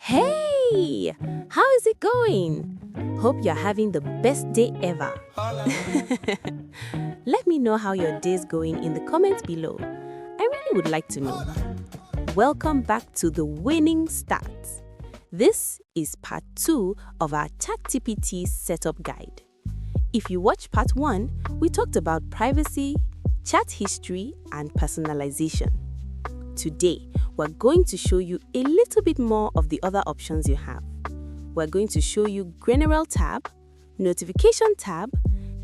Hey! How is it going? Hope you're having the best day ever. Let me know how your day's going in the comments below. I really would like to know. Welcome back to the Winning Start. This is part 2 of our ChatGPT setup guide. If you watched part 1, we talked about privacy, chat history, and personalization. Today, we're going to show you a little bit more of the other options you have. We're going to show you General tab, Notification tab,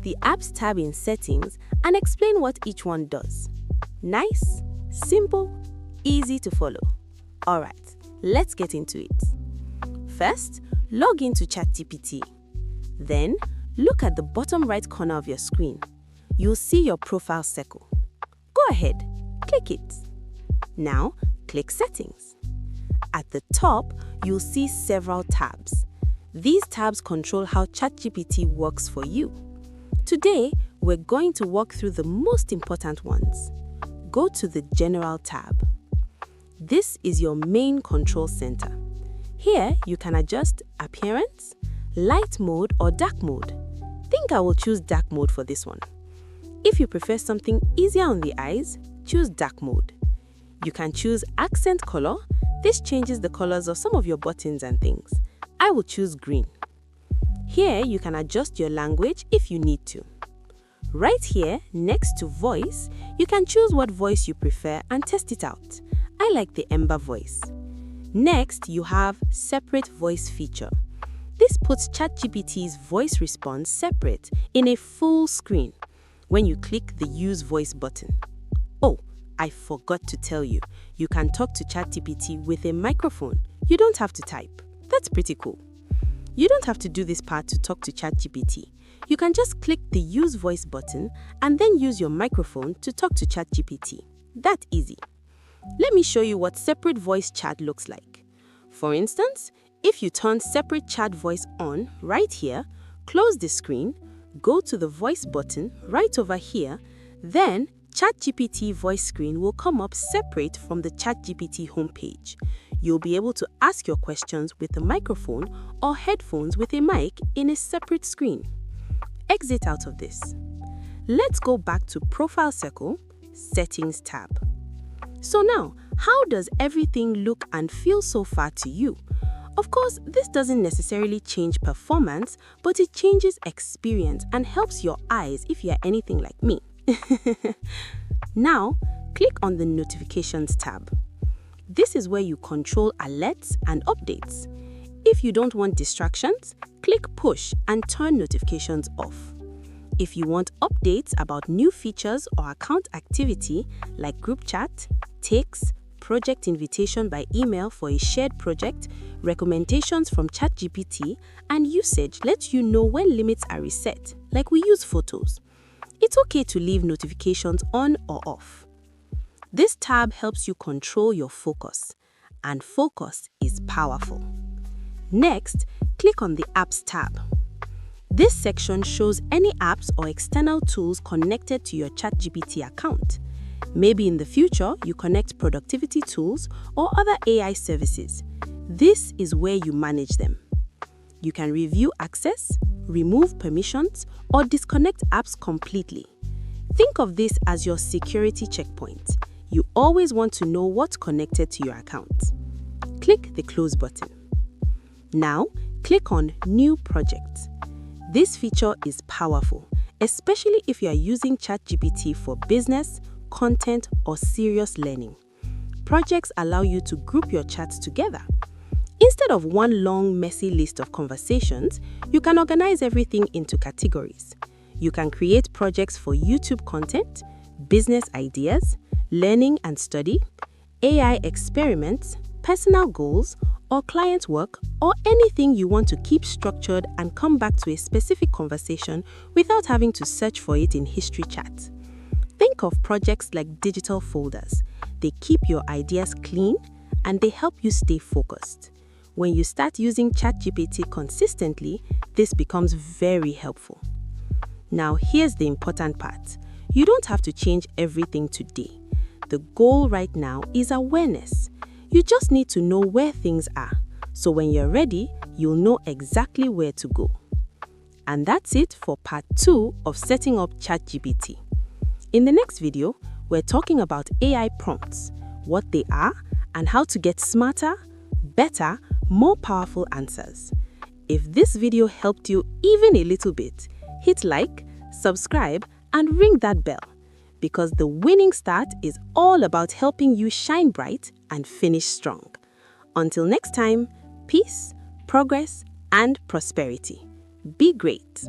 the Apps tab in Settings, and explain what each one does. Nice, simple, easy to follow. Alright, let's get into it. First, log into ChatGPT. Then, look at the bottom right corner of your screen. You'll see your profile circle. Go ahead, click it. Now, click Settings. At the top, you'll see several tabs. These tabs control how ChatGPT works for you. Today, we're going to walk through the most important ones. Go to the General tab. This is your main control center. Here, you can adjust appearance, light mode, or dark mode. Think I will choose dark mode for this one. If you prefer something easier on the eyes, choose dark mode. You can choose accent color. This changes the colors of some of your buttons and things. I will choose green. Here, you can adjust your language if you need to. Right here, next to voice, you can choose what voice you prefer and test it out. I like the Ember voice. Next, you have separate voice feature. This puts ChatGPT's voice response separate in a full screen when you click the Use Voice button. Oh, I forgot to tell you, you can talk to ChatGPT with a microphone. You don't have to type. That's pretty cool. You don't have to do this part to talk to ChatGPT. You can just click the Use Voice button and then use your microphone to talk to ChatGPT. That easy. Let me show you what separate voice chat looks like. For instance, if you turn separate chat voice on right here, close the screen, go to the voice button right over here, then ChatGPT voice screen will come up separate from the ChatGPT homepage. You'll be able to ask your questions with a microphone or headphones with a mic in a separate screen. Exit out of this. Let's go back to Profile Circle, Settings tab. So now, how does everything look and feel so far to you? Of course, this doesn't necessarily change performance, but it changes experience and helps your eyes if you're anything like me. Now, click on the Notifications tab. This is where you control alerts and updates. If you don't want distractions, click Push and turn notifications off. If you want updates about new features or account activity like group chat, takes, project invitation by email for a shared project, recommendations from ChatGPT, and usage lets you know when limits are reset, like we use photos. It's okay to leave notifications on or off. This tab helps you control your focus, and focus is powerful. Next, click on the Apps tab. This section shows any apps or external tools connected to your ChatGPT account. Maybe in the future, you connect productivity tools or other AI services. This is where you manage them. You can review access, remove permissions, or disconnect apps completely. Think of this as your security checkpoint. You always want to know what's connected to your account. Click the Close button. Now, click on New Project. This feature is powerful, especially if you are using ChatGPT for business, content, or serious learning. Projects allow you to group your chats together. Instead of one long, messy list of conversations, you can organize everything into categories. You can create projects for YouTube content, business ideas, learning and study, AI experiments, personal goals, or client work, or anything you want to keep structured and come back to a specific conversation without having to search for it in history chat. Think of projects like digital folders. They keep your ideas clean and they help you stay focused. When you start using ChatGPT consistently, this becomes very helpful. Now, here's the important part. You don't have to change everything today. The goal right now is awareness. You just need to know where things are. So when you're ready, you'll know exactly where to go. And that's it for part 2 of setting up ChatGPT. In the next video, we're talking about AI prompts, what they are, and how to get smarter, better, more powerful answers. If this video helped you even a little bit, hit like, subscribe, and ring that bell, because the winning start is all about helping you shine bright and finish strong. Until next time, peace, progress, and prosperity. Be great.